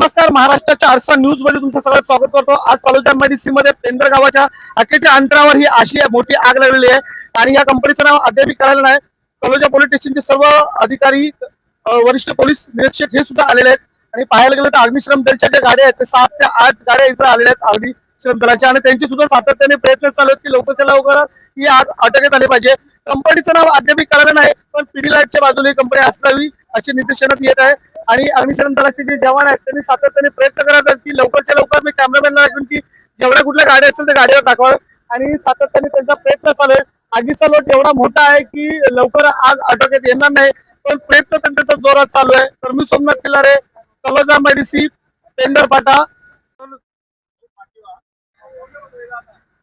नमस्कार, महाराष्ट्राच्या आरसा न्यूज मध्ये तुमचं सगळं स्वागत करतो। आज पालोजा मेडिसी मध्ये पेंदर गावाच्या अखेरच्या अंतरावर ही अशी मोठी आग लागलेली आहे आणि या कंपनीचं नाव अद्याप कळालं नाही। पालोजा पोलीस स्टेशनचे सर्व अधिकारी, वरिष्ठ पोलीस निरीक्षक हे सुद्धा आलेले आहेत आणि पाहायला गेलं तर अग्निशमन दलाच्या ज्या गाड्या आहेत ते 7 ते 8 गाड्या इथे आलेल्या आहेत अग्निशमन दलाच्या, आणि त्यांचे सुद्धा सातत्याने प्रयत्न चालू आहेत की लवकरच्या लवकर ही आग आटोक्यात आली पाहिजे। कंपनीचं नाव अद्याप कळालं नाही, पण पिढीलाईटच्या बाजूला ही कंपनी असावी अशी निदर्शनात येत आहे आणि अग्निशमन दलाचे जे जवान आहेत त्यांनी सातत्याने प्रयत्न करत आहेत की लवकरच्या लवकर मी कॅमेरामॅनला दाखवून की जेवढ्या कुठल्या गाड्या असेल त्या गाडीवर दाखवावं, आणि सातत्याने त्यांचा प्रयत्न चालू आहे। आगीचा लोट एवढा मोठा आहे की लवकर आग आटोक्यात येणार नाही, पण प्रयत्न त्यांचा जोरात चालू आहे। तर मी सोमनाथ किल्लारे, पालोजा मेडिसी, पेंदर फाटा।